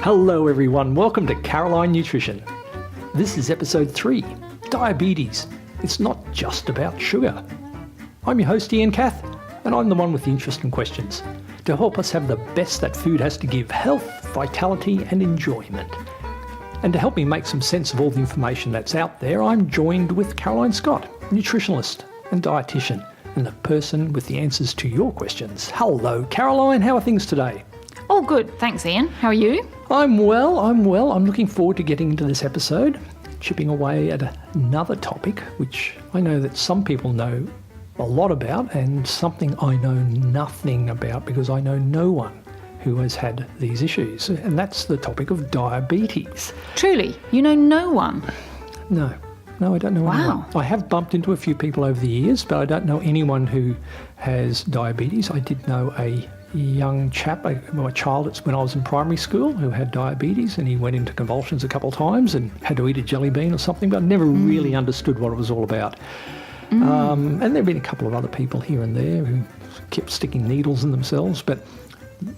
Hello everyone, welcome to Caroline Nutrition. This is episode 3, Diabetes. It's not just about sugar. I'm your host Ian Cath, and I'm the one with the interesting questions to help us have the best that food has to give: health, vitality and enjoyment. And to help me make some sense of all the information that's out there, I'm joined with Caroline Scott, nutritionalist and dietitian, and the person with the answers to your questions. Hello Caroline, how are things today? Oh, good. Thanks, Ian. How are you? I'm well. I'm looking forward to getting into this episode, chipping away at another topic, which I know that some people know a lot about and something I know nothing about because I know no one who has had these issues, and that's the topic of diabetes. Truly? You know no one? No, I don't know anyone. Wow. I have bumped into a few people over the years, but I don't know anyone who has diabetes. I did know a young chap, a child when I was in primary school, who had diabetes, and he went into convulsions a couple of times and had to eat a jelly bean or something, but I never really understood what it was all about. And there have been a couple of other people here and there who kept sticking needles in themselves, but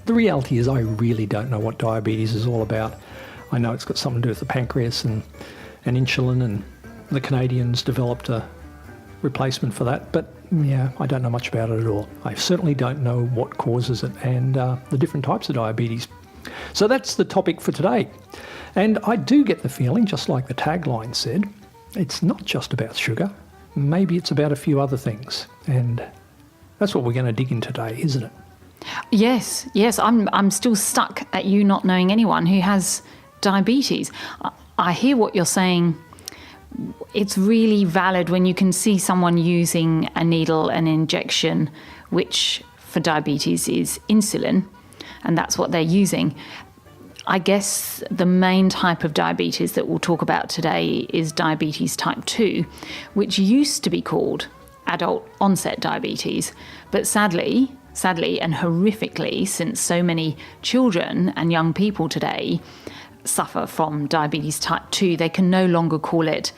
the reality is I really don't know what diabetes is all about. I know it's got something to do with the pancreas and insulin, and the Canadians developed a replacement for that, but yeah, I don't know much about it at all. I certainly don't know what causes it and the different types of diabetes. So that's the topic for today. And I do get the feeling, just like the tagline said, it's not just about sugar. Maybe it's about a few other things. And that's what we're going to dig in today, isn't it? Yes. I'm still stuck at you not knowing anyone who has diabetes. I hear what you're saying. It's really valid when you can see someone using a needle, an injection, which for diabetes is insulin, and that's what they're using. I guess the main type of diabetes that we'll talk about today is diabetes type 2, which used to be called adult onset diabetes. But sadly and horrifically, since so many children and young people today suffer from diabetes type 2, they can no longer call it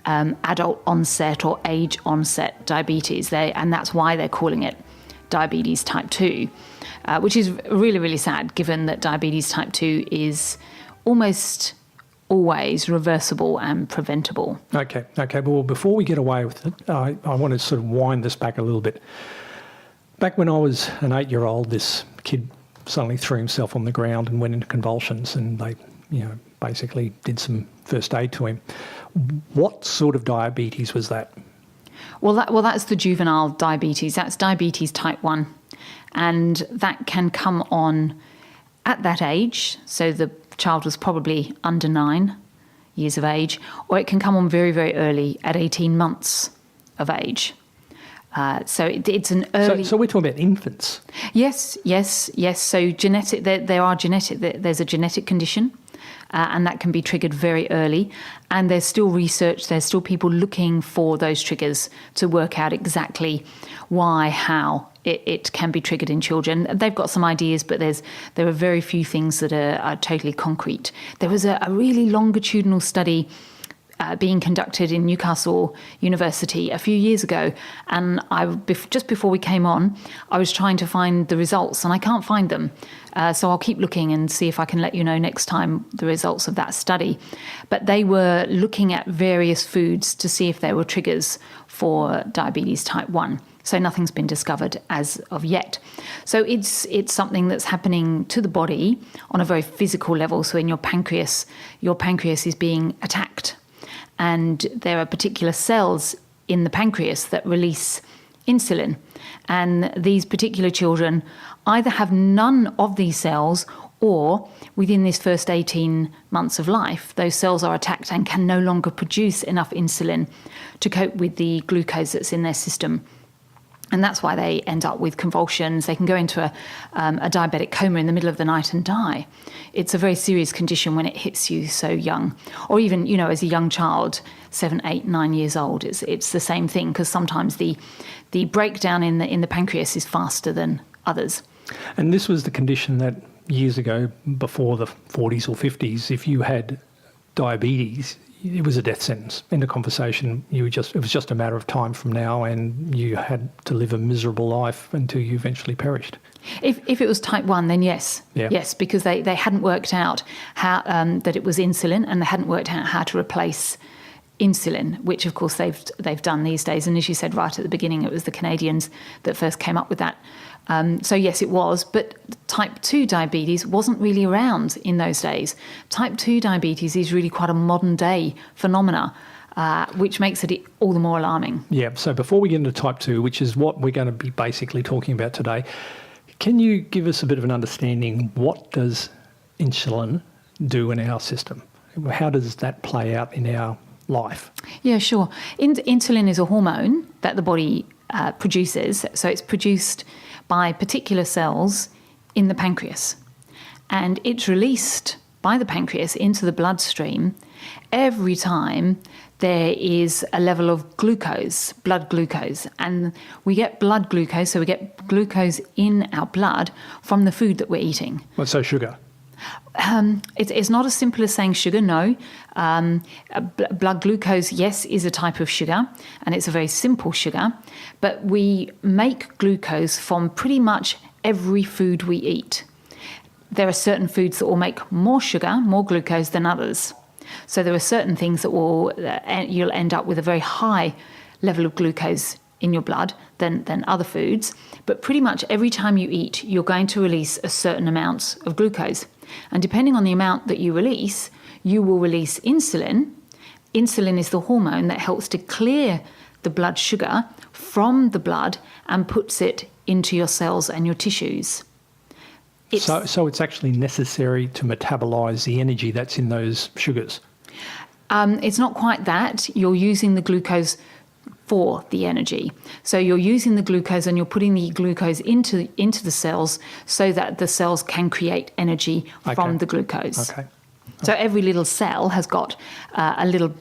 adult onset or age onset diabetes. And that's why they're calling it diabetes type 2, which is really, really sad, given that diabetes type 2 is almost always reversible and preventable. Okay. Well, before we get away with it, I want to sort of wind this back a little bit. Back when I was an 8-year-old, this kid suddenly threw himself on the ground and went into convulsions, and they basically did some first aid to him. What sort of diabetes was that? Well, that's the juvenile diabetes. That's diabetes type 1. And that can come on at that age. So the child was probably under 9 years of age, or it can come on very, very early at 18 months of age. So it's an early... So we're talking about infants? Yes. So genetic, there's a genetic condition. And that can be triggered very early. And there's still research, there's still people looking for those triggers to work out exactly why, how it can be triggered in children. They've got some ideas, but there are very few things that are totally concrete. There was a really longitudinal study being conducted in Newcastle University a few years ago, and just before we came on, I was trying to find the results, and I can't find them. So I'll keep looking and see if I can let you know next time the results of that study. But they were looking at various foods to see if there were triggers for diabetes type 1. So nothing's been discovered as of yet. So it's something that's happening to the body on a very physical level. So in your pancreas is being attacked. And there are particular cells in the pancreas that release insulin. And these particular children either have none of these cells, or within this first 18 months of life, those cells are attacked and can no longer produce enough insulin to cope with the glucose that's in their system. And that's why they end up with convulsions. They can go into a diabetic coma in the middle of the night and die. It's a very serious condition when it hits you so young. Or even, as a young child, 7, 8, 9 years old, it's the same thing, because sometimes the breakdown in the pancreas is faster than others. And this was the condition that years ago, before the 40s or 50s, if you had diabetes, it was a death sentence. End of conversation. It was just a matter of time from now, and you had to live a miserable life until you eventually perished. If it was type 1, then yes. Yeah. Yes, because they hadn't worked out how that it was insulin, and they hadn't worked out how to replace insulin, which of course they've done these days. And as you said right at the beginning, it was the Canadians that first came up with that. So yes, it was, but type 2 diabetes wasn't really around in those days. Type 2 diabetes is really quite a modern day phenomena, which makes it all the more alarming. Yeah, so before we get into type 2, which is what we're going to be basically talking about today, can you give us a bit of an understanding, what does insulin do in our system? How does that play out in our life? Yeah, sure. Insulin is a hormone that the body produces. So it's produced by particular cells in the pancreas. And it's released by the pancreas into the bloodstream every time there is a level of glucose, blood glucose. And we get blood glucose, so we get glucose in our blood from the food that we're eating. Well, so sugar. It's not as simple as saying sugar, no. Blood glucose, yes, is a type of sugar, and it's a very simple sugar. But we make glucose from pretty much every food we eat. There are certain foods that will make more sugar, more glucose than others. So there are certain things that you'll end up with a very high level of glucose in your blood than other foods. But pretty much every time you eat, you're going to release a certain amount of glucose. And depending on the amount that you release, you will release insulin. Insulin is the hormone that helps to clear the blood sugar from the blood and puts it into your cells and your tissues. So it's actually necessary to metabolise the energy that's in those sugars? It's not quite that. You're using the glucose for the energy. So you're using the glucose and you're putting the glucose into the cells so that the cells can create energy from the glucose. Okay. So every little cell has got a little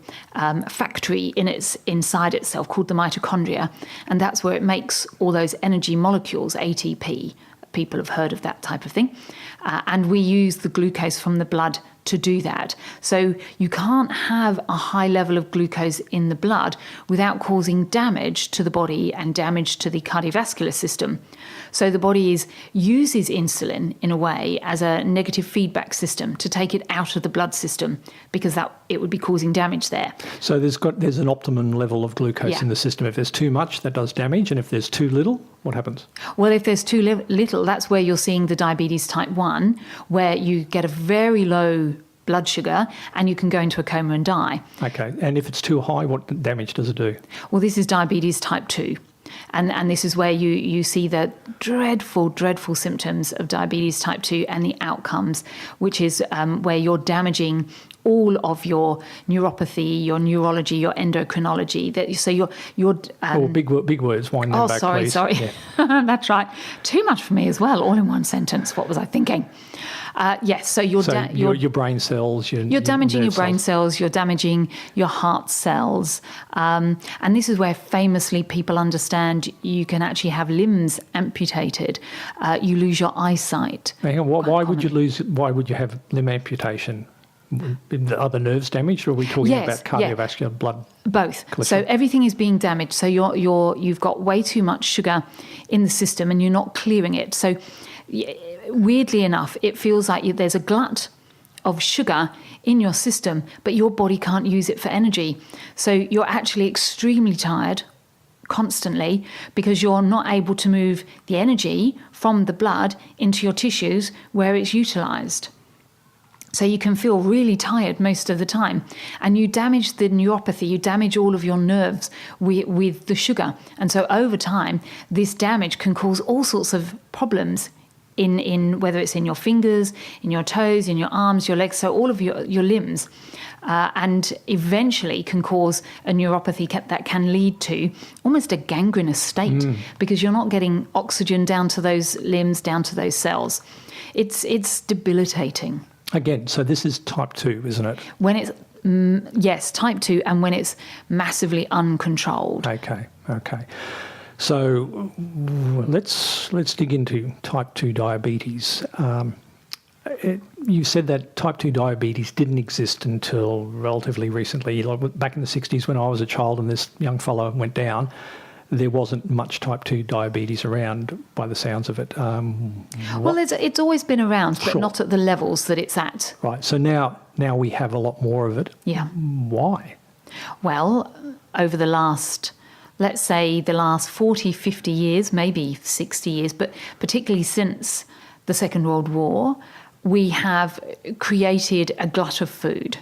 factory inside itself called the mitochondria, and that's where it makes all those energy molecules, ATP. People have heard of that type of thing. And we use the glucose from the blood to do that. So you can't have a high level of glucose in the blood without causing damage to the body and damage to the cardiovascular system. So the body uses insulin in a way as a negative feedback system to take it out of the blood system, because it would be causing damage there. So there's an optimum level of glucose in the system. If there's too much, that does damage, and if there's too little, what happens? Well, if there's too little, that's where you're seeing the diabetes type 1, where you get a very low blood sugar and you can go into a coma and die. Okay, and if it's too high, what damage does it do? Well, this is diabetes type 2. And this is where you see the dreadful, dreadful symptoms of diabetes type 2 and the outcomes, which is where you're damaging all of your neuropathy, your neurology, your endocrinology. Big words. Wind them back, sorry. please. Yeah. That's right. Too much for me as well, all in one sentence. What was I thinking? Yes, so your brain cells. You're damaging your brain cells, you're damaging your heart cells. And this is where famously people understand you can actually have limbs amputated. You lose your eyesight. Why would you have limb amputation? Are the nerves damaged, or are we talking about cardiovascular blood? Both. Cholesterol? So everything is being damaged. So you've got way too much sugar in the system and you're not clearing it. So weirdly enough, it feels like there's a glut of sugar in your system, but your body can't use it for energy. So you're actually extremely tired constantly because you're not able to move the energy from the blood into your tissues where it's utilised. So you can feel really tired most of the time, and you damage the neuropathy, you damage all of your nerves with the sugar. And so over time, this damage can cause all sorts of problems in whether it's in your fingers, in your toes, in your arms, your legs, so all of your limbs, and eventually can cause a neuropathy that can lead to almost a gangrenous state because you're not getting oxygen down to those limbs, down to those cells. It's debilitating. Again, so this is type 2, isn't it? When it's yes, type 2, and when it's massively uncontrolled. Okay. So let's dig into type 2 diabetes. You said that type 2 diabetes didn't exist until relatively recently. Like back in the 60s when I was a child and this young fellow went down, there wasn't much type 2 diabetes around by the sounds of it. Well, it's always been around, but Sure. not at the levels that it's at. Right, so now we have a lot more of it. Yeah. Why? Well, over the last, let's say the last 40, 50 years, maybe 60 years, but particularly since the Second World War, we have created a glut of food,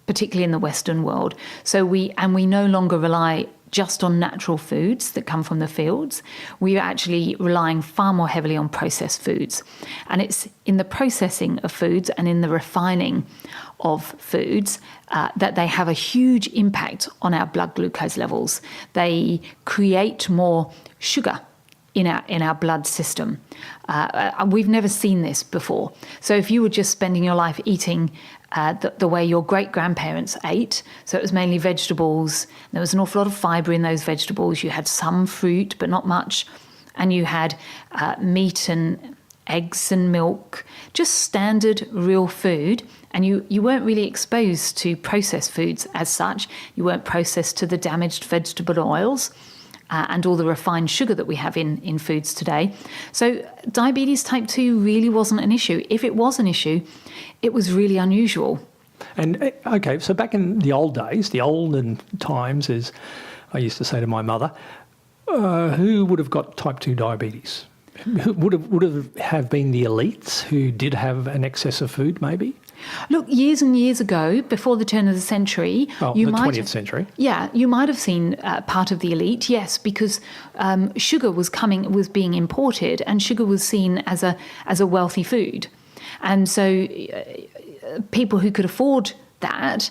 particularly in the Western world. So we no longer rely just on natural foods that come from the fields. We are actually relying far more heavily on processed foods. And it's in the processing of foods and in the refining of foods that they have a huge impact on our blood glucose levels. They create more sugar in our blood system. We've never seen this before. So if you were just spending your life eating the way your great-grandparents ate, so it was mainly vegetables, there was an awful lot of fibre in those vegetables, you had some fruit but not much, and you had meat and eggs and milk, just standard real food, and you weren't really exposed to processed foods as such. You weren't processed to the damaged vegetable oils, and all the refined sugar that we have in foods today. So diabetes type 2 really wasn't an issue. If it was an issue, it was really unusual. And okay, so back in the old days, the olden times, as I used to say to my mother, who would have got type 2 diabetes? Who would have been the elites who did have an excess of food, maybe? Look, years and years ago, before the turn of the century, the 20th century. Yeah, you might have seen part of the elite, yes, because sugar was being imported, and sugar was seen as a wealthy food, and so people who could afford that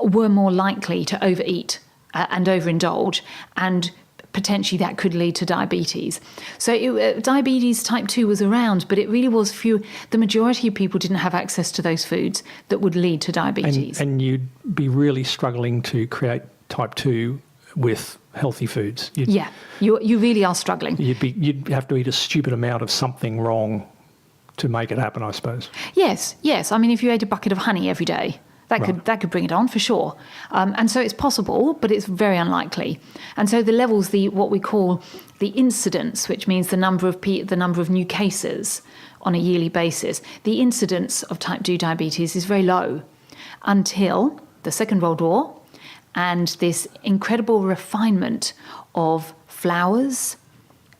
were more likely to overeat and overindulge, and potentially that could lead to diabetes. So diabetes type 2 was around, but it really was few. The majority of people didn't have access to those foods that would lead to diabetes. And you'd be really struggling to create type 2 with healthy foods. You really are struggling. You'd have to eat a stupid amount of something wrong to make it happen, I suppose. Yes. I mean, if you ate a bucket of honey every day, that could bring it on for sure. And so it's possible, but it's very unlikely. And so the levels, what we call the incidence, which means the number of new cases on a yearly basis, the incidence of type 2 diabetes is very low until the Second World War and this incredible refinement of flours,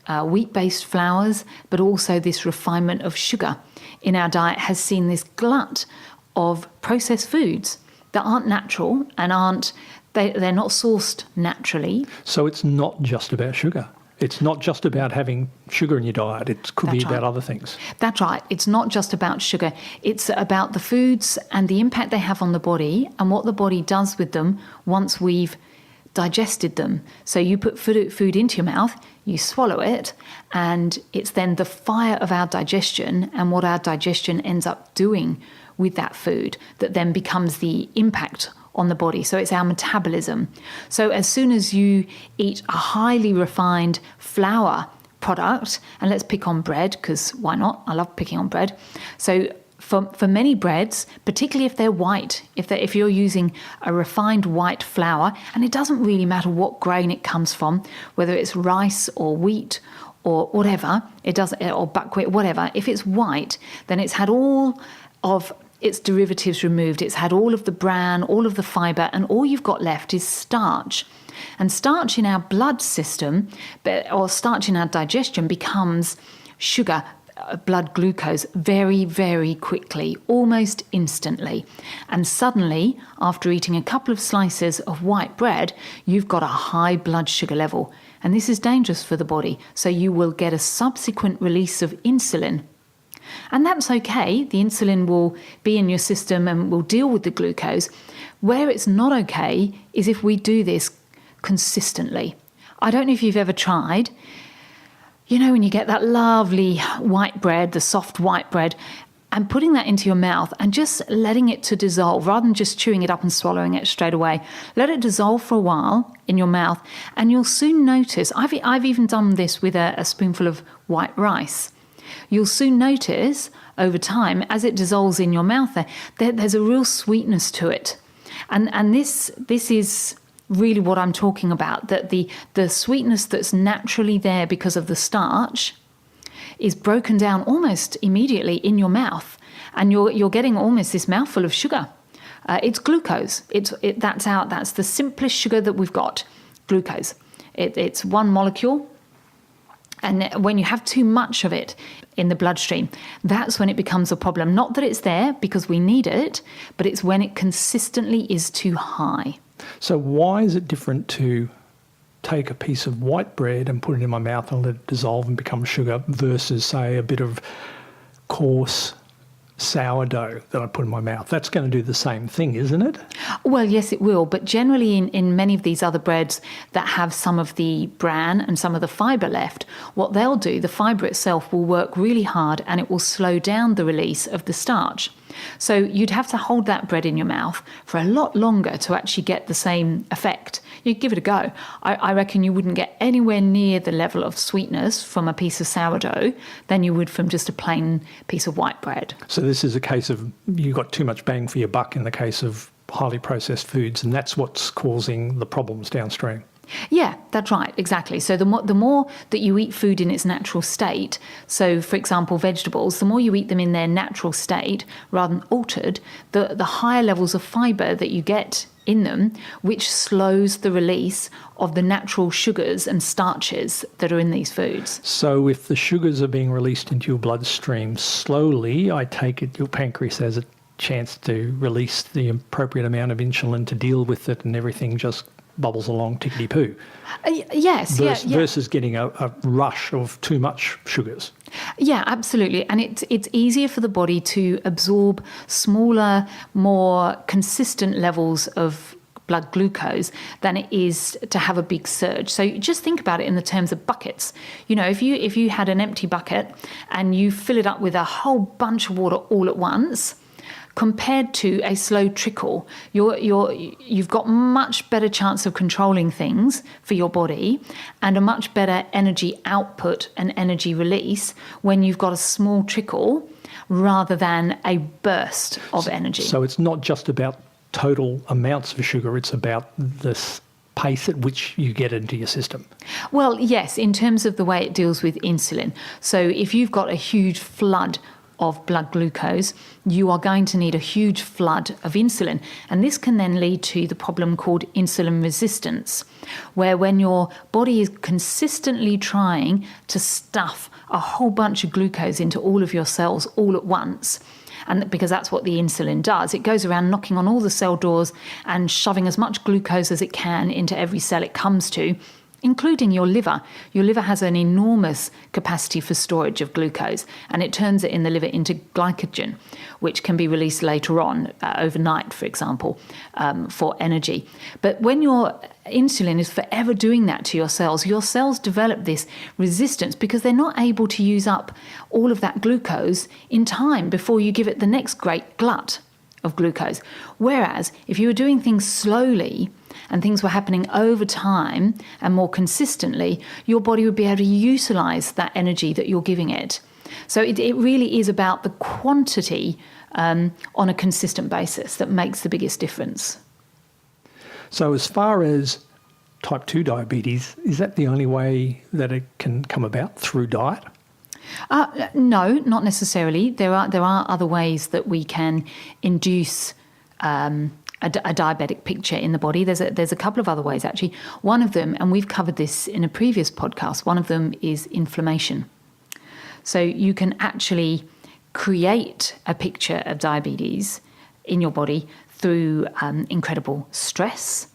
wheat-based flours, but also this refinement of sugar in our diet has seen this glut of processed foods that aren't natural and they're not sourced naturally. So it's not just about sugar. It's not just about having sugar in your diet. It could be about other things. That's right. It's not just about sugar. It's about the foods and the impact they have on the body and what the body does with them once we've digested them. So you put food into your mouth, you swallow it, and it's then the fire of our digestion and what our digestion ends up doing with that food that then becomes the impact on the body. So it's our metabolism. So as soon as you eat a highly refined flour product, and let's pick on bread, because why not? I love picking on bread. So for many breads, particularly if they're white, if you're using a refined white flour, and it doesn't really matter what grain it comes from, whether it's rice or wheat or whatever, or buckwheat, whatever, if it's white, then it's had all of its derivatives removed. It's had all of the bran, all of the fibre, and all you've got left is starch. And starch in our blood system, or starch in our digestion, becomes sugar, blood glucose, very, very quickly, almost instantly. And suddenly, after eating a couple of slices of white bread, you've got a high blood sugar level. And this is dangerous for the body. So you will get a subsequent release of insulin. And that's okay. The insulin will be in your system and will deal with the glucose. Where it's not okay is if we do this consistently. I don't know if you've ever tried, when you get that lovely white bread, the soft white bread, and putting that into your mouth and just letting it to dissolve rather than just chewing it up and swallowing it straight away. Let it dissolve for a while in your mouth and you'll soon notice, I've even done this with a spoonful of white rice. You'll soon notice over time, as it dissolves in your mouth, there's a real sweetness to it. And this is really what I'm talking about, that the sweetness that's naturally there because of the starch is broken down almost immediately in your mouth, and you're getting almost this mouthful of sugar. It's glucose. That's the simplest sugar that we've got, glucose. It's one molecule, and when you have too much of it in the bloodstream, that's when it becomes a problem. Not that it's there because we need it, but it's when it consistently is too high. So why is it different to take a piece of white bread and put it in my mouth and let it dissolve and become sugar versus, say, a bit of coarse sourdough that I put in my mouth? That's going to do the same thing, isn't it? Well, yes, it will. But generally in many of these other breads that have some of the bran and some of the fibre left, what they'll do, the fibre itself will work really hard and it will slow down the release of the starch. So you'd have to hold that bread in your mouth for a lot longer to actually get the same effect. You give it a go. I reckon you wouldn't get anywhere near the level of sweetness from a piece of sourdough than you would from just a plain piece of white bread. So this is a case of you got too much bang for your buck in the case of highly processed foods, and that's what's causing the problems downstream. Yeah, that's right, exactly. So the more that you eat food in its natural state, so for example vegetables, the more you eat them in their natural state rather than altered, the higher levels of fibre that you get in them, which slows the release of the natural sugars and starches that are in these foods. So if the sugars are being released into your bloodstream slowly, I take it your pancreas has a chance to release the appropriate amount of insulin to deal with it, and everything just bubbles along tickety-poo. Yes, versus getting a rush of too much sugars. Yeah, absolutely. And it's easier for the body to absorb smaller, more consistent levels of blood glucose than it is to have a big surge. So just think about it in the terms of buckets. You know, if you had an empty bucket and you fill it up with a whole bunch of water all at once, compared to a slow trickle, you've got much better chance of controlling things for your body and a much better energy output and energy release when you've got a small trickle rather than a burst of energy. So it's not just about total amounts of sugar, it's about the pace at which you get into your system. Well, yes, in terms of the way it deals with insulin. So if you've got a huge flood of blood glucose, you are going to need a huge flood of insulin. And this can then lead to the problem called insulin resistance, where when your body is consistently trying to stuff a whole bunch of glucose into all of your cells all at once, and because that's what the insulin does, it goes around knocking on all the cell doors and shoving as much glucose as it can into every cell it comes to, including your liver. Your liver has an enormous capacity for storage of glucose, and it turns it in the liver into glycogen, which can be released later on, overnight, for example, for energy. But when your insulin is forever doing that to your cells develop this resistance because they're not able to use up all of that glucose in time before you give it the next great glut of glucose. Whereas if you were doing things slowly, and things were happening over time and more consistently, your body would be able to utilise that energy that you're giving it. So it really is about the quantity on a consistent basis that makes the biggest difference. So as far as type 2 diabetes, is that the only way that it can come about, through diet? No, not necessarily. There are other ways that we can induce a diabetic picture in the body. There's a couple of other ways, actually. One of them, and we've covered this in a previous podcast, one of them is inflammation. So you can actually create a picture of diabetes in your body through incredible stress,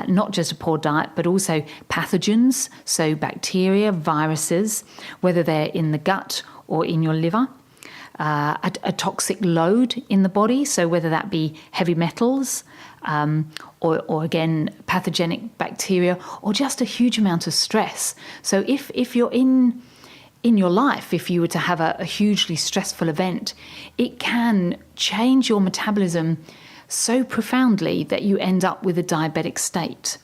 not just a poor diet, but also pathogens, so bacteria, viruses, whether they're in the gut or in your liver. A toxic load in the body, so whether that be heavy metals or again pathogenic bacteria, or just a huge amount of stress. So if you're in your life, if you were to have a hugely stressful event, it can change your metabolism so profoundly that you end up with a diabetic state.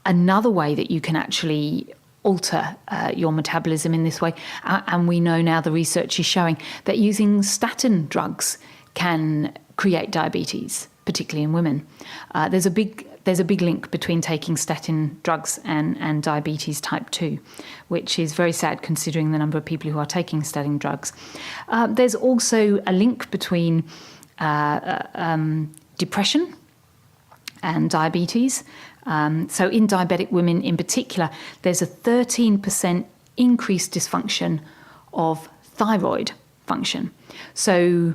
Another way that you can actually alter your metabolism in this way. And we know now the research is showing that using statin drugs can create diabetes, particularly in women. There's a big link between taking statin drugs and diabetes type 2, which is very sad considering the number of people who are taking statin drugs. There's also a link between depression and diabetes. So in diabetic women in particular, there's a 13% increased dysfunction of thyroid function. So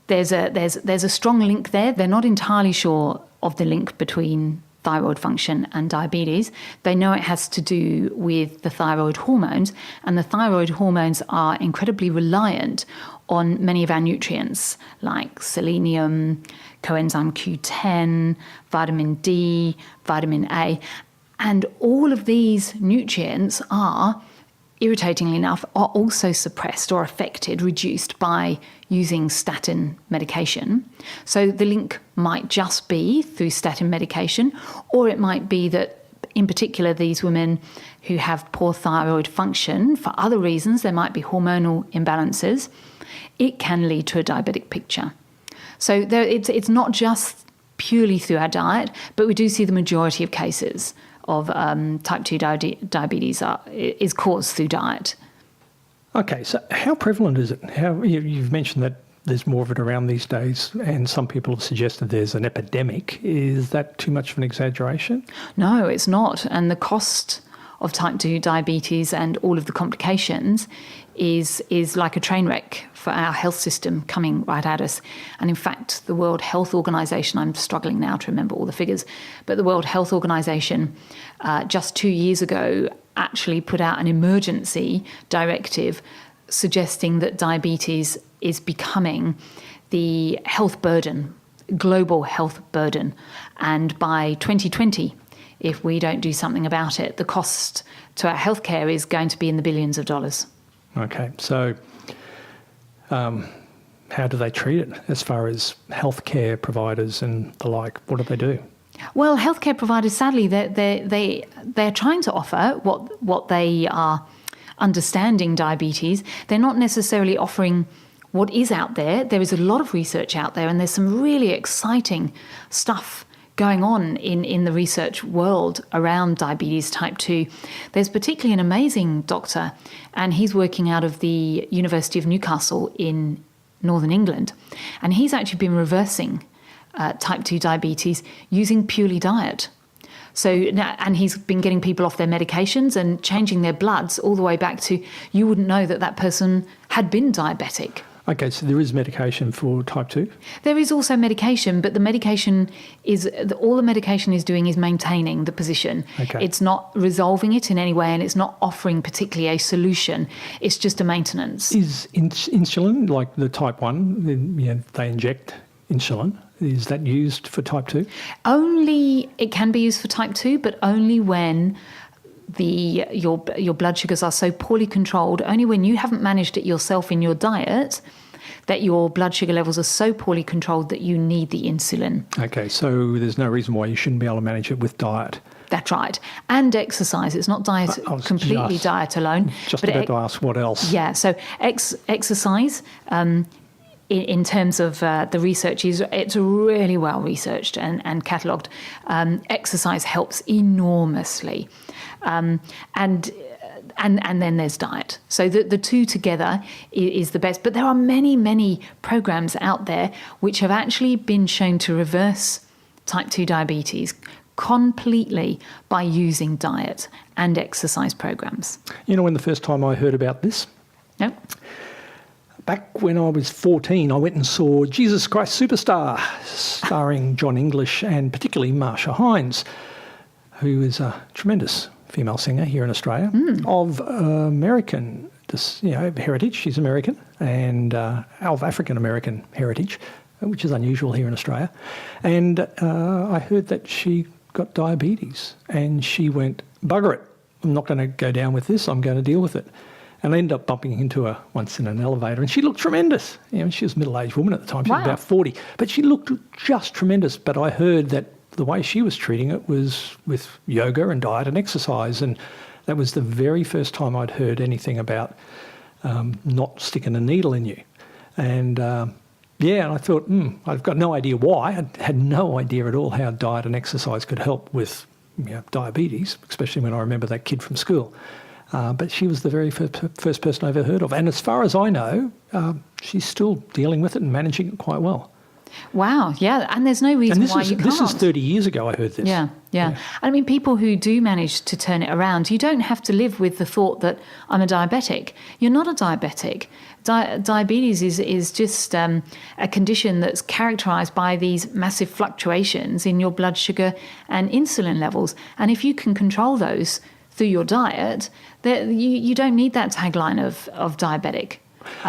there's a strong link there. They're not entirely sure of the link between thyroid function and diabetes. They know it has to do with the thyroid hormones, and the thyroid hormones are incredibly reliant on many of our nutrients like selenium, coenzyme Q10, vitamin D, vitamin A. And all of these nutrients are, irritatingly enough, are also suppressed or affected, reduced by using statin medication. So the link might just be through statin medication, or it might be that in particular these women who have poor thyroid function, for other reasons, there might be hormonal imbalances, it can lead to a diabetic picture. So it's not just purely through our diet, but we do see the majority of cases of type 2 diabetes is caused through diet. Okay, so how prevalent is it? You've mentioned that there's more of it around these days, and some people have suggested there's an epidemic. Is that too much of an exaggeration? No, it's not. And the cost of type 2 diabetes and all of the complications is like a train wreck for our health system coming right at us. And in fact, the World Health Organization, I'm struggling now to remember all the figures, but the World Health Organization just 2 years ago actually put out an emergency directive suggesting that diabetes is becoming the health burden, global health burden. And by 2020, if we don't do something about it, the cost to our healthcare is going to be in the billions of dollars. Okay, so how do they treat it as far as healthcare providers and the like? What do they do? Well, healthcare providers, sadly, they're trying to offer what they are understanding diabetes. They're not necessarily offering what is out there. There is a lot of research out there, and there's some really exciting stuff going on in the research world around diabetes type 2. There's particularly an amazing doctor, and he's working out of the University of Newcastle in Northern England, and he's actually been reversing type 2 diabetes using purely diet. So, and he's been getting people off their medications and changing their bloods all the way back to, you wouldn't know that person had been diabetic. Okay, so there is medication for type 2? There is also medication, but the medication is, all the medication is doing is maintaining the position. Okay. It's not resolving it in any way, and it's not offering particularly a solution. It's just a maintenance. Is insulin, like the type 1, they inject insulin, is that used for type 2? Only, it can be used for type 2, but only when your blood sugars are so poorly controlled, only when you haven't managed it yourself in your diet, that your blood sugar levels are so poorly controlled that you need the insulin. Okay, so there's no reason why you shouldn't be able to manage it with diet. That's right. And exercise. It's not diet, completely diet alone. Just about to ask what else. Yeah, so exercise, in terms of the research, it's really well researched and catalogued. Exercise helps enormously. And then there's diet. So the two together is the best. But there are many, many programs out there which have actually been shown to reverse type 2 diabetes completely by using diet and exercise programs. You know when the first time I heard about this? No? Back when I was 14, I went and saw Jesus Christ Superstar, starring John English and particularly Marsha Hines, who is a tremendous female singer here in Australia of American heritage. She's American, and of African-American heritage, which is unusual here in Australia. And I heard that she got diabetes, and she went, bugger it, I'm not going to go down with this, I'm going to deal with it. And I ended up bumping into her once in an elevator, and she looked tremendous. She was a middle-aged woman at the time. She was about 40, but she looked just tremendous. But I heard that the way she was treating it was with yoga and diet and exercise, and That was the very first time I'd heard anything about not sticking a needle in you. And and I thought, I've got no idea why. I had no idea at all how diet and exercise could help with diabetes, especially when I remember that kid from school. But she was the very first person I ever heard of. And as far as I know, she's still dealing with it and managing it quite well. Wow, yeah, and there's no reason why you can't. This is 30 years ago I heard this. Yeah. I mean, people who do manage to turn it around, you don't have to live with the thought that I'm a diabetic. You're not a diabetic. Diabetes is just a condition that's characterised by these massive fluctuations in your blood sugar and insulin levels. And if you can control those through your diet, you don't need that tagline of diabetic.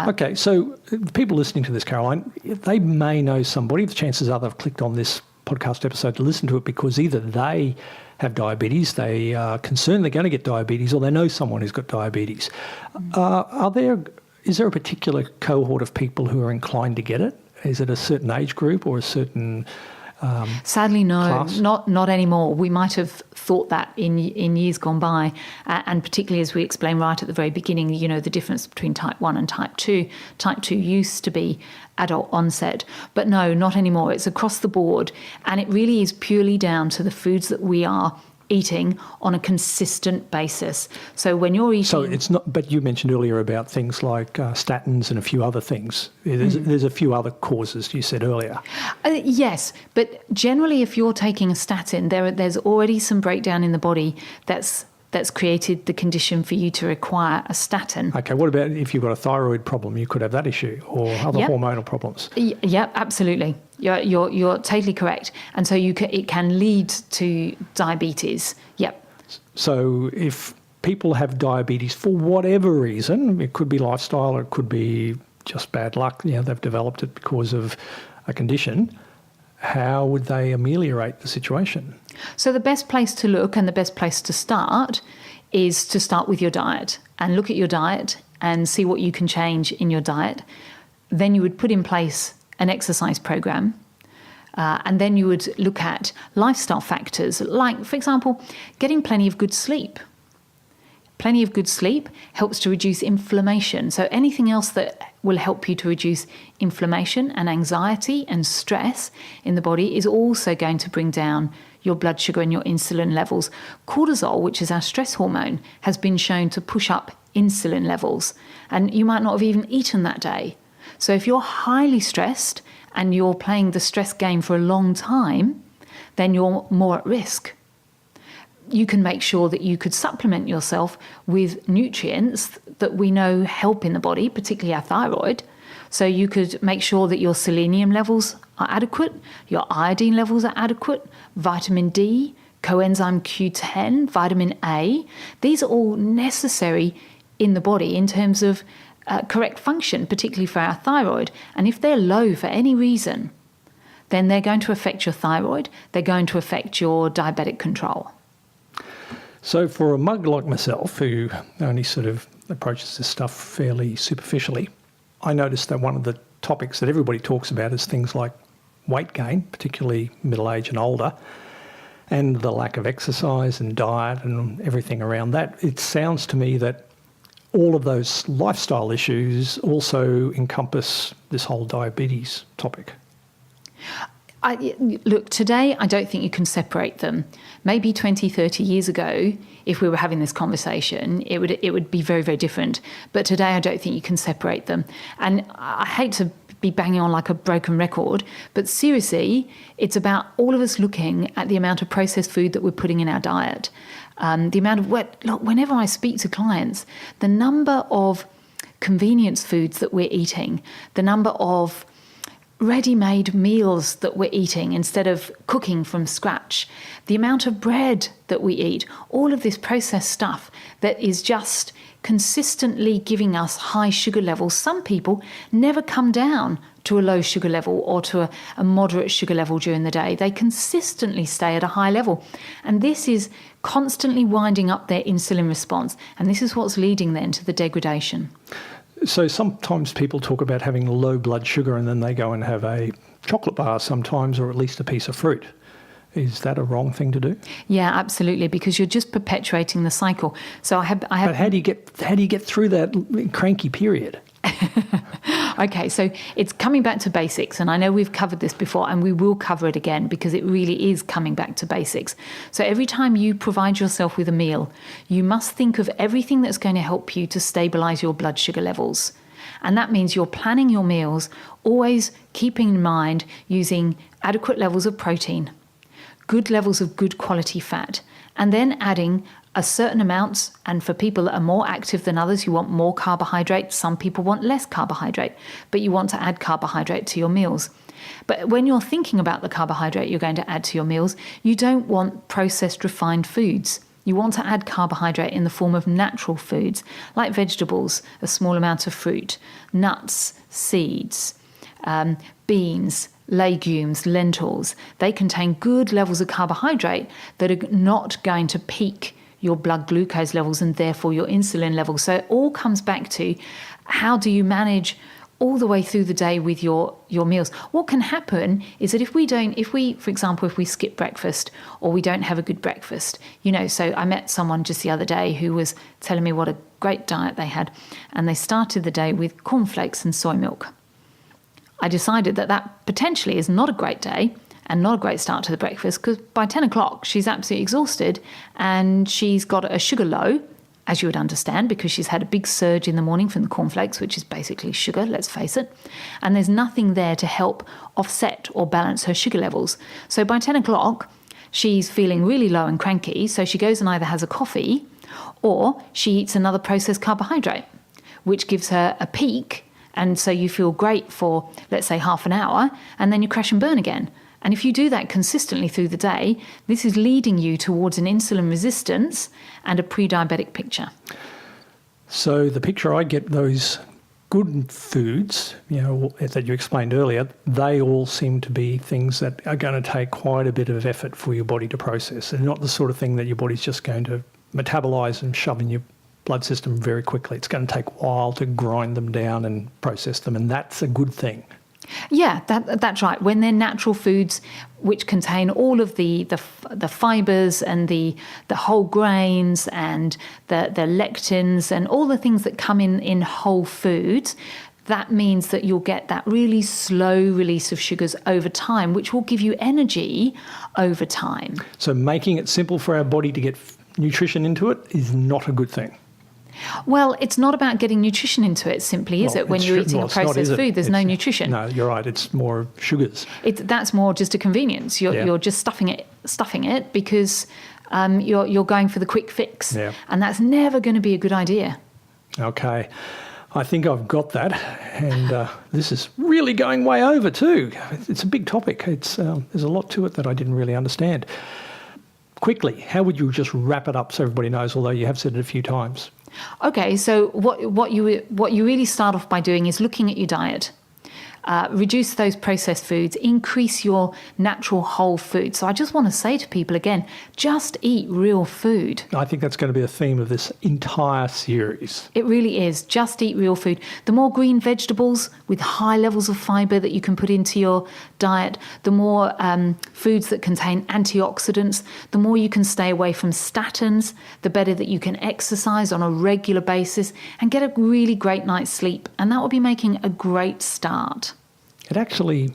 Okay, so people listening to this, Caroline, they may know somebody. The chances are they've clicked on this podcast episode to listen to it because either they have diabetes, they are concerned they're going to get diabetes, or they know someone who's got diabetes. Is there a particular cohort of people who are inclined to get it? Is it a certain age group or a certain Sadly, no, class? Not anymore. We might have thought that in years gone by, and particularly as we explained right at the very beginning, the difference between type 1 and type 2. Type 2 used to be adult onset, but no, not anymore. It's across the board, and it really is purely down to the foods that we are eating on a consistent basis. So when you're eating... So it's not, but you mentioned earlier about things like statins and a few other things. There's a few other causes you said earlier. Yes, but generally if you're taking a statin, there's already some breakdown in the body that's created the condition for you to require a statin. Okay, what about if you've got a thyroid problem? You could have that issue, or other hormonal problems. Yeah, absolutely. You're totally correct. And so it can lead to diabetes. Yep. So if people have diabetes for whatever reason, it could be lifestyle or it could be just bad luck, they've developed it because of a condition, how would they ameliorate the situation? So the best place to look and the best place to start is to start with your diet and look at your diet and see what you can change in your diet. Then you would put in place an exercise program, and then you would look at lifestyle factors like, for example, getting plenty of good sleep. Plenty of good sleep helps to reduce inflammation. So anything else that will help you to reduce inflammation and anxiety and stress in the body is also going to bring down your blood sugar and your insulin levels. Cortisol, which is our stress hormone, has been shown to push up insulin levels, and you might not have even eaten that day. So if you're highly stressed and you're playing the stress game for a long time, then you're more at risk. You can make sure that you could supplement yourself with nutrients that we know help in the body, particularly our thyroid. So you could make sure that your selenium levels are adequate, your iodine levels are adequate, vitamin D, coenzyme Q10, vitamin A. These are all necessary in the body in terms of correct function, particularly for our thyroid. And if they're low for any reason, then they're going to affect your thyroid, they're going to affect your diabetic control. So for a mug like myself, who only sort of approaches this stuff fairly superficially, I noticed that one of the topics that everybody talks about is things like weight gain, particularly middle age and older, and the lack of exercise and diet and everything around that. It sounds to me that all of those lifestyle issues also encompass this whole diabetes topic. Look, today I don't think you can separate them. Maybe 20, 30 years ago, if we were having this conversation, it would be very, very different. But today I don't think you can separate them. And I hate to be banging on like a broken record, but seriously, it's about all of us looking at the amount of processed food that we're putting in our diet. The amount of look, whenever I speak to clients, the number of convenience foods that we're eating, the number of ready-made meals that we're eating instead of cooking from scratch, the amount of bread that we eat, all of this processed stuff that is just consistently giving us high sugar levels. Some people never come down to a low sugar level or to a moderate sugar level during the day. They consistently stay at a high level. And this is constantly winding up their insulin response. And this is what's leading then to the degradation. So sometimes people talk about having low blood sugar and then they go and have a chocolate bar sometimes, or at least a piece of fruit. Is that a wrong thing to do? Yeah, absolutely, because you're just perpetuating the cycle. So I have. But how do you get through that cranky period? Okay, so it's coming back to basics, and I know we've covered this before, and we will cover it again because it really is coming back to basics. So every time you provide yourself with a meal, you must think of everything that's going to help you to stabilise your blood sugar levels. And that means you're planning your meals, always keeping in mind using adequate levels of protein, good levels of good quality fat, and then adding a certain amount. And for people that are more active than others, you want more carbohydrate. Some people want less carbohydrate, but you want to add carbohydrate to your meals. But when you're thinking about the carbohydrate you're going to add to your meals, you don't want processed refined foods. You want to add carbohydrate in the form of natural foods like vegetables, a small amount of fruit, nuts, seeds, beans, legumes, lentils. They contain good levels of carbohydrate that are not going to peak your blood glucose levels and therefore your insulin levels. So it all comes back to how do you manage all the way through the day with your meals. What can happen is that if we, for example, if we skip breakfast or we don't have a good breakfast, so I met someone just the other day who was telling me what a great diet they had, and they started the day with cornflakes and soy milk. I decided that potentially is not a great day and not a great start to the breakfast, because by 10 o'clock she's absolutely exhausted and she's got a sugar low, as you would understand, because she's had a big surge in the morning from the cornflakes, which is basically sugar, let's face it. And there's nothing there to help offset or balance her sugar levels. So by 10 o'clock, she's feeling really low and cranky, so she goes and either has a coffee or she eats another processed carbohydrate, which gives her a peak. And so you feel great for, let's say, half an hour, and then you crash and burn again. And if you do that consistently through the day, this is leading you towards an insulin resistance and a pre-diabetic picture. So the picture I get, those good foods, that you explained earlier, they all seem to be things that are going to take quite a bit of effort for your body to process. They're not the sort of thing that your body's just going to metabolise and shove in your blood system very quickly. It's going to take a while to grind them down and process them, and that's a good thing. Yeah, that's right. When they're natural foods, which contain all of the fibres and the whole grains and the lectins and all the things that come in whole foods, that means that you'll get that really slow release of sugars over time, which will give you energy over time. So making it simple for our body to get nutrition into it is not a good thing. Well, it's not about getting nutrition into it simply, is it? When you're eating a processed food, there's no nutrition. No, you're right. It's more sugars. That's more just a convenience. You're just stuffing it because you're going for the quick fix. Yeah. And that's never going to be a good idea. Okay. I think I've got that. And this is really going way over too. It's a big topic. There's a lot to it that I didn't really understand. Quickly, how would you just wrap it up so everybody knows, although you have said it a few times? Okay, so what you really start off by doing is looking at your diet. Reduce those processed foods, increase your natural whole food. So I just want to say to people again, just eat real food. I think that's going to be the theme of this entire series. It really is. Just eat real food. The more green vegetables with high levels of fibre that you can put into your diet, the more foods that contain antioxidants, the more you can stay away from statins, the better that you can exercise on a regular basis and get a really great night's sleep. And that will be making a great start. It actually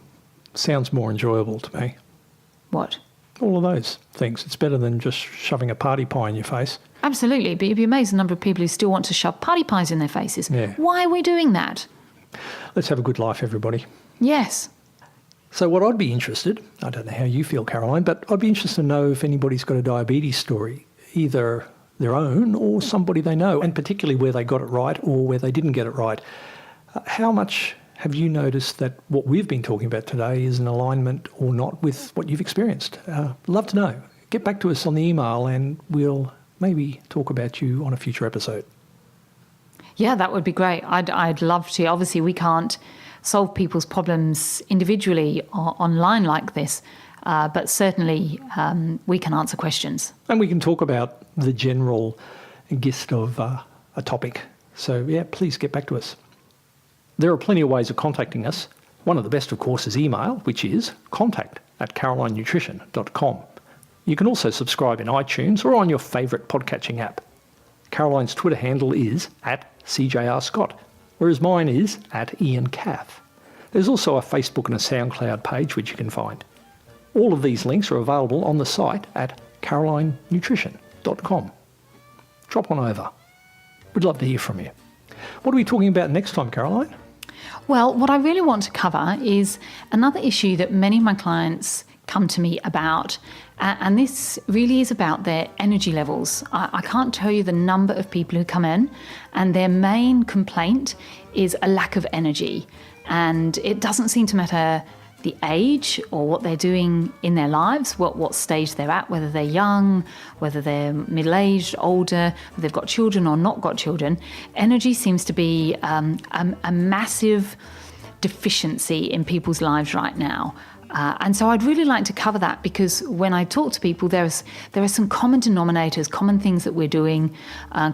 sounds more enjoyable to me. What? All of those things. It's better than just shoving a party pie in your face. Absolutely, but you'd be amazed the number of people who still want to shove party pies in their faces. Yeah. Why are we doing that? Let's have a good life, everybody. Yes. So what I'd be interested, I don't know how you feel, Caroline, but I'd be interested to know if anybody's got a diabetes story, either their own or somebody they know, and particularly where they got it right or where they didn't get it right. How much have you noticed that what we've been talking about today is in alignment or not with what you've experienced? Love to know. Get back to us on the email and we'll maybe talk about you on a future episode. Yeah, that would be great. I'd love to. Obviously, we can't solve people's problems individually or online like this, but certainly we can answer questions. And we can talk about the general gist of a topic. So, yeah, please get back to us. There are plenty of ways of contacting us. One of the best, of course, is email, which is contact@carolinenutrition.com. You can also subscribe in iTunes or on your favourite podcatching app. Caroline's Twitter handle is @CJRScott, whereas mine is @IanCaff. There's also a Facebook and a SoundCloud page which you can find. All of these links are available on the site at carolinenutrition.com. Drop on over. We'd love to hear from you. What are we talking about next time, Caroline? Well, what I really want to cover is another issue that many of my clients come to me about, and this really is about their energy levels. I can't tell you the number of people who come in and their main complaint is a lack of energy, and it doesn't seem to matter the age or what they're doing in their lives, what stage they're at, whether they're young, whether they're middle-aged, older, whether they've got children or not got children. Energy seems to be a massive deficiency in people's lives right now. And so I'd really like to cover that, because when I talk to people, there are some common denominators, common things that we're doing,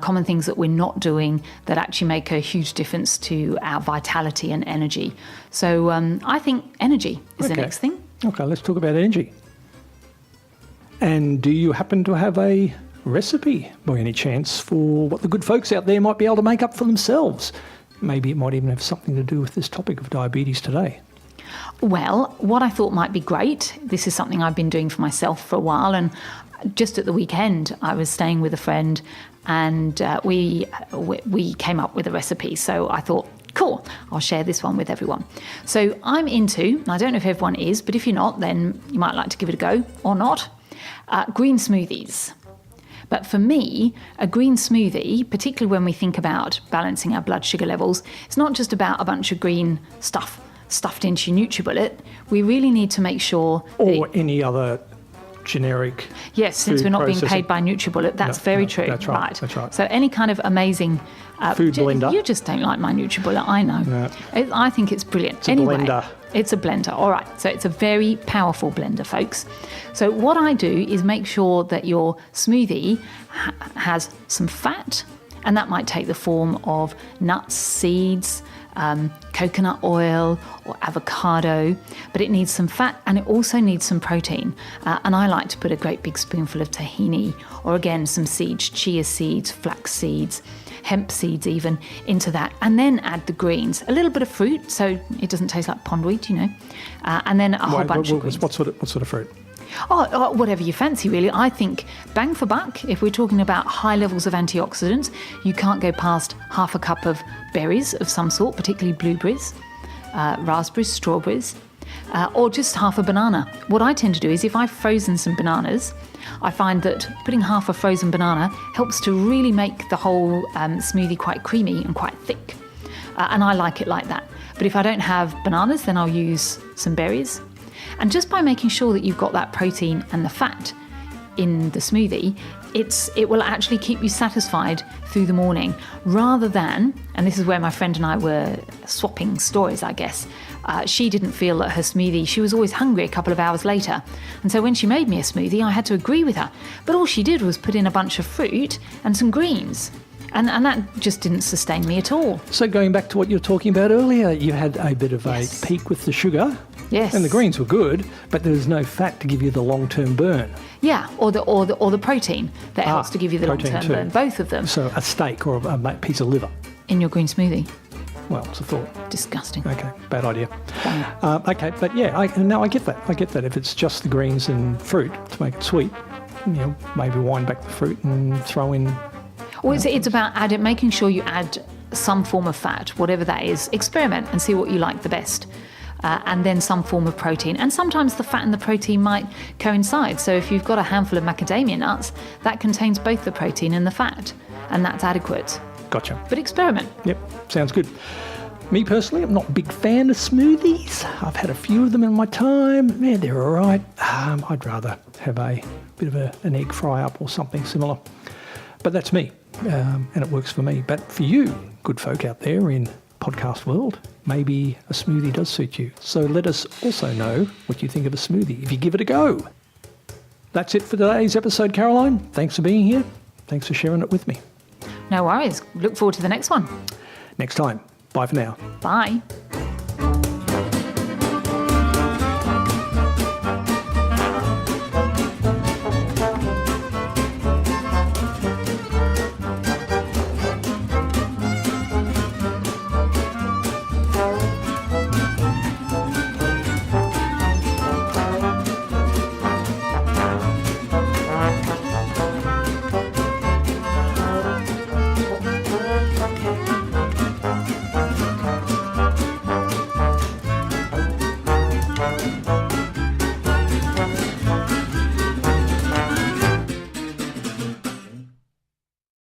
common things that we're not doing that actually make a huge difference to our vitality and energy. So I think energy is the next thing. Okay, let's talk about energy. And do you happen to have a recipe, by any chance, for what the good folks out there might be able to make up for themselves? Maybe it might even have something to do with this topic of diabetes today. Well, what I thought might be great, this is something I've been doing for myself for a while, and just at the weekend I was staying with a friend and we came up with a recipe. So I thought, cool, I'll share this one with everyone. So I'm into, and I don't know if everyone is, but if you're not, then you might like to give it a go or not, green smoothies. But for me, a green smoothie, particularly when we think about balancing our blood sugar levels, it's not just about a bunch of green stuff stuffed into your NutriBullet. We really need to make sure... Or any other generic... Yes, since we're not being paid by NutriBullet, that's very true. That's right. That's right. So any kind of amazing... food blender. You just don't like my NutriBullet, I know. No. I think it's brilliant. It's a blender. It's a blender. All right. So it's a very powerful blender, folks. So what I do is make sure that your smoothie has some fat, and that might take the form of nuts, seeds, coconut oil or avocado, but it needs some fat and it also needs some protein. And I like to put a great big spoonful of tahini, or again, some seeds, chia seeds, flax seeds, hemp seeds even, into that, and then add the greens, a little bit of fruit so it doesn't taste like pondweed, and then a whole bunch of greens. What sort of fruit? Oh, whatever you fancy, really. I think bang for buck, if we're talking about high levels of antioxidants, you can't go past half a cup of berries of some sort, particularly blueberries, raspberries, strawberries, or just half a banana. What I tend to do is, if I've frozen some bananas, I find that putting half a frozen banana helps to really make the whole smoothie quite creamy and quite thick. And I like it like that. But if I don't have bananas, then I'll use some berries. And just by making sure that you've got that protein and the fat in the smoothie, it will actually keep you satisfied through the morning, rather than, and this is where my friend and I were swapping stories, I guess, she didn't feel that her smoothie, she was always hungry a couple of hours later. And so when she made me a smoothie, I had to agree with her. But all she did was put in a bunch of fruit and some greens. And that just didn't sustain me at all. So going back to what you were talking about earlier, you had a bit of a peak with the sugar. Yes. And the greens were good, but there was no fat to give you the long-term burn. Yeah, or the protein that helps to give you the long-term burn. Both of them. So a steak or a piece of liver. In your green smoothie. Well, it's a thought. Disgusting. Okay, bad idea. Okay, but yeah, I get that. I get that. If it's just the greens and fruit to make it sweet, maybe wind back the fruit and throw in... Well, it's about making sure you add some form of fat, whatever that is. Experiment and see what you like the best. And then some form of protein. And sometimes the fat and the protein might coincide. So if you've got a handful of macadamia nuts, that contains both the protein and the fat, and that's adequate. Gotcha. But experiment. Yep, sounds good. Me personally, I'm not a big fan of smoothies. I've had a few of them in my time. Yeah, they're all right. I'd rather have a bit of an egg fry-up or something similar. But that's me, and it works for me. But for you, good folk out there in podcast world, maybe a smoothie does suit you. So let us also know what you think of a smoothie if you give it a go. That's it for today's episode, Caroline. Thanks for being here. Thanks for sharing it with me. No worries. Look forward to the next one. Next time. Bye for now. Bye.